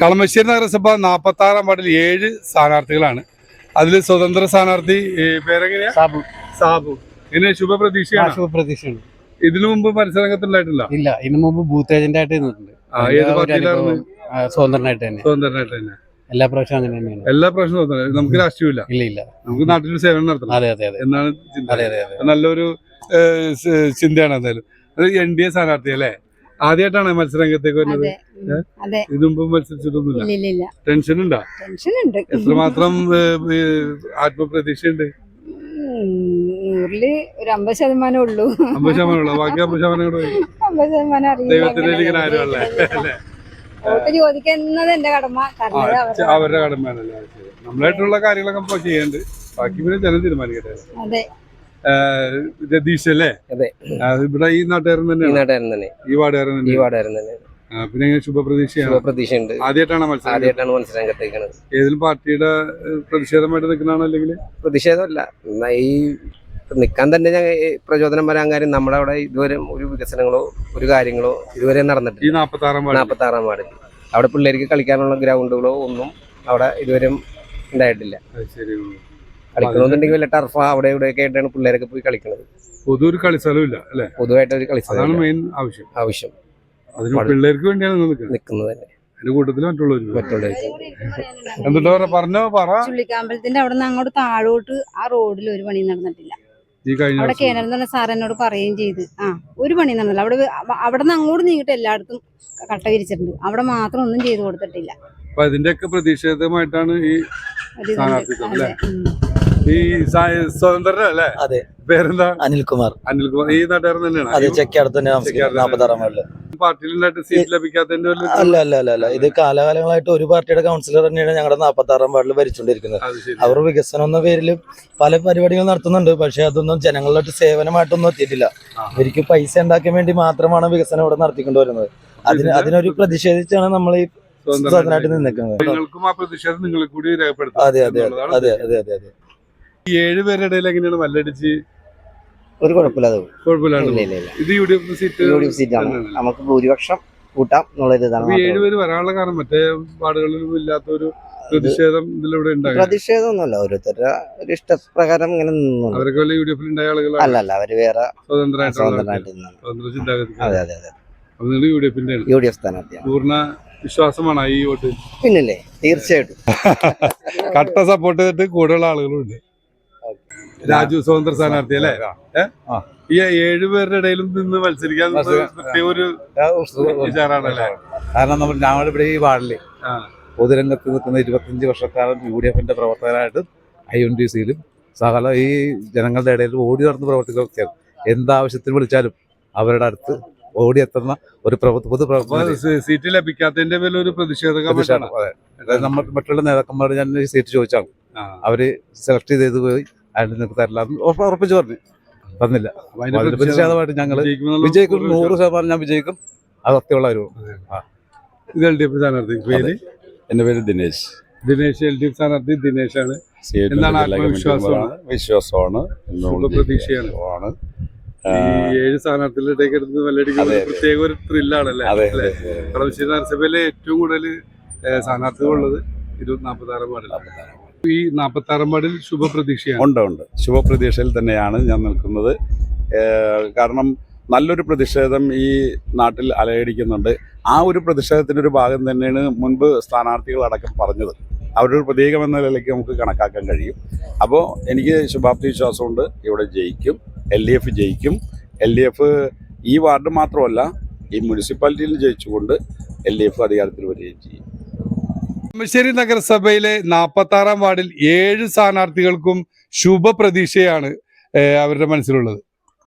കളമശ്ശേരി നഗരസഭ 46-ാം വാർഡിൽ 7 സ്ഥാനാർത്ഥികളാണ്. അതിൽ സ്വതന്ത്ര സ്ഥാനാർത്ഥി പേരെങ്ങനെയാ? സാബു. ഇതിന് ശുഭപ്രതീക്ഷയാണ്. ശുഭപ്രതീക്ഷയാണ്. ഇതിനു മുമ്പ് മത്സരരംഗത്തുണ്ടായിട്ടില്ല? ഇല്ല, ഇതിനു മുമ്പ് ബൂത്ത് ഏജന്റ് ആയിട്ട് നിന്നിട്ടുണ്ട്. ഏത് പാർട്ടിയിലായിരുന്നു? സ്വതന്ത്രനായിട്ട് തന്നെ. എല്ലാ പ്രാവശ്യവും അങ്ങനെ തന്നെയാണ്. എല്ലാ പ്രാവശ്യവും സ്വതന്ത്രം. നമുക്ക് രാഷ്ട്രീയമില്ല. ഇല്ല. നമുക്ക് നാട്ടിൽ സേവനം നടത്തണം എന്നാണ് നല്ലൊരു ചിന്തയാണ്. എന്തായാലും അത് NDA സ്ഥാനാർത്ഥി അല്ലേ? ആദ്യമായിട്ടാണ് മത്സരരംഗത്തേക്ക് വരുന്നത്? ഇതിനു മുമ്പ് മത്സരിച്ചിട്ടൊന്നുമില്ല. ടെൻഷൻ ഉണ്ടോ? എത്രമാത്രം ആത്മപ്രതീക്ഷയുണ്ട്? 50% ഉള്ളൂ. 50% ബാക്കി 50% കൂടെ ദൈവത്തിന്റെ ആരുമല്ലേ? അവരുടെ കടമയാണല്ലേ? നമ്മളായിട്ടുള്ള കാര്യങ്ങളൊക്കെ ചെയ്യേണ്ടത്. ബാക്കി പിന്നെ ജനം തീരുമാനിക്കട്ടെ. രതീഷ് അല്ലേ? ഇവിടെ ഈ നാട്ടുകാരൻ തന്നെയാണ്. ഈ വാർഡുകാരൻ തന്നെ. പിന്നെ ശുഭപ്രതീക്ഷയുണ്ട്. ആദ്യമായിട്ടാണ് മത്സരം? ഏതെങ്കിലും പാർട്ടിയുടെ പ്രതിഷേധമായിട്ട് നിൽക്കുന്നതാണോ? അല്ലെങ്കിൽ പ്രതിഷേധമല്ല, ഈ നിൽക്കാൻ തന്നെ പ്രചോദനം വരാൻ കാര്യം നമ്മുടെ അവിടെ ഇതുവരെ ഒരു വികസനങ്ങളോ ഒരു കാര്യങ്ങളോ ഇതുവരെ നടന്നിട്ടില്ല. ഈ 46-ാം വാർഡിൽ അവിടെ പിള്ളേർക്ക് കളിക്കാനുള്ള ഗ്രൗണ്ടുകളോ ഒന്നും അവിടെ ഇതുവരെ ഉണ്ടായിട്ടില്ല. കളിക്കണമെന്നുണ്ടെങ്കിൽ വല്ല ടർഫ അവിടെ ഇവിടെയൊക്കെ ആയിട്ടാണ് പിള്ളേരൊക്കെ പോയി കളിക്കുന്നത്. പൊതുവൊരു കളിസ്ഥലമില്ല അല്ലേ? പൊതുവായിട്ട് ഒരു കളിസ്ഥലം മെയിൻ ആവശ്യം. പിള്ളേർക്ക് വേണ്ടിയാണ് നിൽക്കുന്നത് തന്നെ. അതിന്റെ കൂട്ടത്തിൽ മറ്റുള്ളവർ ചുള്ളിക്കാമ്പലത്തിന്റെ അവിടെ നിന്ന് അങ്ങോട്ട് താഴോട്ട് ആ റോഡിൽ ഒരു പണി നടന്നിട്ടില്ല. അവിടെ കേരള സാർ എന്നോട് പറയുകയും ചെയ്ത് ഒരു പണി നടന്നില്ല. അവിടെ നിന്ന് അങ്ങോട്ട് നീങ്ങിട്ട് എല്ലായിടത്തും കട്ട വിരിച്ചിട്ടുണ്ട്. അവിടെ മാത്രം ഒന്നും ചെയ്തു കൊടുത്തിട്ടില്ല. അപ്പൊ അതിന്റെയൊക്കെ പ്രതിഷേധമായിട്ടാണ് ഈ സ്ഥാനാർത്ഥിത്വം അല്ലേ? ഈ സ്വതന്ത്രല്ലേ? അതെ. പേരെന്താ? അനിൽകുമാർ. ഈ നാട്ടുകാരൻ തന്നെയാണ്? അതെ, ചെക്കാടത്ത് തന്നെ. 46-ാം വാർഡില് പാർട്ടിയിലുണ്ടായിട്ട് സീറ്റ് ലഭിക്കാത്തതിന്റെ അല്ല. ഇത് കാലാകാലങ്ങളായിട്ട് ഒരു പാർട്ടിയുടെ കൗൺസിലർ തന്നെയാണ് ഞങ്ങളുടെ 46-ാം വാർഡിൽ ഭരിച്ചുകൊണ്ടിരിക്കുന്നത്. അവർ വികസനം എന്ന പേരിൽ പല പരിപാടികൾ നടത്തുന്നുണ്ട്. പക്ഷെ അതൊന്നും ജനങ്ങളിലോട്ട് സേവനമായിട്ടൊന്നും എത്തിയിട്ടില്ല. ഇവർക്ക് പൈസ ഉണ്ടാക്കാൻ വേണ്ടി മാത്രമാണ് വികസനം ഇവിടെ നടത്തിക്കൊണ്ടുവരുന്നത്. അതിനൊരു പ്രതിഷേധിച്ചാണ് നമ്മൾ ഈ സ്വതന്ത്രമായിട്ട് നിൽക്കുന്നത്. അതെ. 7 പേരുടെ ഇടയിൽ എങ്ങനെയാണ് മല്ലടിച്ച്? ഒരു കുഴപ്പമില്ലാതെ ഇത് UDF സീറ്റാണ്. നമുക്ക് ഭൂരിപക്ഷം കൂട്ടാം എന്നുള്ളൊരു ഇതാണ്. 7 പേര് വരാനുള്ള കാരണം മറ്റേ വാർഡുകളിലൊന്നും ഇല്ലാത്തൊരു പ്രതിഷേധം ഇതിലൂടെ ഉണ്ടായി. പ്രതിഷേധമൊന്നുമല്ല, ഓരോരുത്തരുടെ ഒരു ഇഷ്ടപ്രകാരം ഇങ്ങനെ നിന്നു. അവരൊക്കെ വല്ല UDF ഉണ്ടായ ആളുകളാണ്? അല്ല, അവര് വേറെ സ്വതന്ത്രമായിട്ട് UDF സ്ഥാനാർത്ഥിയാണ്. പൂർണ്ണ വിശ്വാസമാണ് ഈ വോട്ട്? പിന്നല്ലേ, തീർച്ചയായിട്ടും. കട്ട സപ്പോർട്ട് ചെയ്തിട്ട് കൂടുതലുള്ള ആളുകളുണ്ട്. രാജു സ്വതന്ത്ര സ്ഥാനാർത്ഥി അല്ലേ? ഈ 7 പേരുടെ ഇടയിലും നിന്ന് മത്സരിക്കാൻ പ്രത്യേക ഒരു വിചാരാണല്ലേ? കാരണം ഞങ്ങളിവിടെ ഈ വാർഡില് പൊതുരംഗത്ത് നിൽക്കുന്ന 25 വർഷക്കാലം UDF പ്രവർത്തകരായിട്ട് INTCയിലും സകല ഈ ജനങ്ങളുടെ ഇടയിൽ ഓടി നടന്ന് പ്രവർത്തിക്കുകയാണ്. എന്താവശ്യത്തിന് വിളിച്ചാലും അവരുടെ അടുത്ത് ഓടിയെത്തുന്ന ഒരു സീറ്റ് ലഭിക്കാത്തതിന്റെ പേരിൽ ഒരു പ്രതിഷേധം. നമ്മൾ മറ്റുള്ള നേതാക്കന്മാരോട് ഞാൻ ഈ സീറ്റ് ചോദിച്ചാണ്. അവര് സെലക്ട് ചെയ്ത് പോയി അതിന് നിങ്ങൾക്ക് തരില്ല ഉറപ്പിച്ചു പറഞ്ഞു, തന്നില്ല. അതിന്റെ പ്രതിഷേധമായിട്ട് ഞങ്ങൾ വിജയിക്കും. 100% ഞാൻ വിജയിക്കും. അത് സത്യമുള്ള ഒരു എന്റെ പേര് ദിനേശ്. LDF സ്ഥാനാർത്ഥി ദിനേശാണ്. എന്താണ് വിശ്വാസമാണ്, പ്രതീക്ഷയാണ്. 7 സ്ഥാനാർത്ഥികളുടെ പ്രത്യേക ഒരു ത്രില്ലാണല്ലേ? കളമശ്ശേരി നഗരസഭയിലെ ഏറ്റവും കൂടുതൽ സ്ഥാനാർത്ഥികളുള്ളത് 46-ാം വാർഡിലാണ്. ഈ 46-ാം വാർഡിൽ ശുഭപ്രതീക്ഷയാണ്? ഉണ്ട്. ശുഭപ്രതീക്ഷയിൽ തന്നെയാണ് ഞാൻ നിൽക്കുന്നത്. കാരണം നല്ലൊരു പ്രതിഷേധം ഈ നാട്ടിൽ അലയടിക്കുന്നുണ്ട്. ആ ഒരു പ്രതിഷേധത്തിൻ്റെ ഒരു ഭാഗം തന്നെയാണ് മുൻപ് സ്ഥാനാർത്ഥികളടക്കം പറഞ്ഞത്. അവരൊരു പ്രതീകം എന്ന നിലയ്ക്ക് നമുക്ക് കണക്കാക്കാൻ കഴിയും. അപ്പോൾ എനിക്ക് ശുഭാപ്തി വിശ്വാസമുണ്ട്, ഇവിടെ ജയിക്കും. LDF ജയിക്കും. LDF ഈ വാർഡ് മാത്രമല്ല, ഈ മുനിസിപ്പാലിറ്റിയിൽ ജയിച്ചുകൊണ്ട് LDF അധികാരത്തിൽ വരികയും ചെയ്യും. കളമശ്ശേരി നഗരസഭയിലെ 46-ാം വാർഡിൽ 7 സ്ഥാനാർത്ഥികൾക്കും ശുഭപ്രതീക്ഷയാണ് അവരുടെ മനസ്സിലുള്ളത്.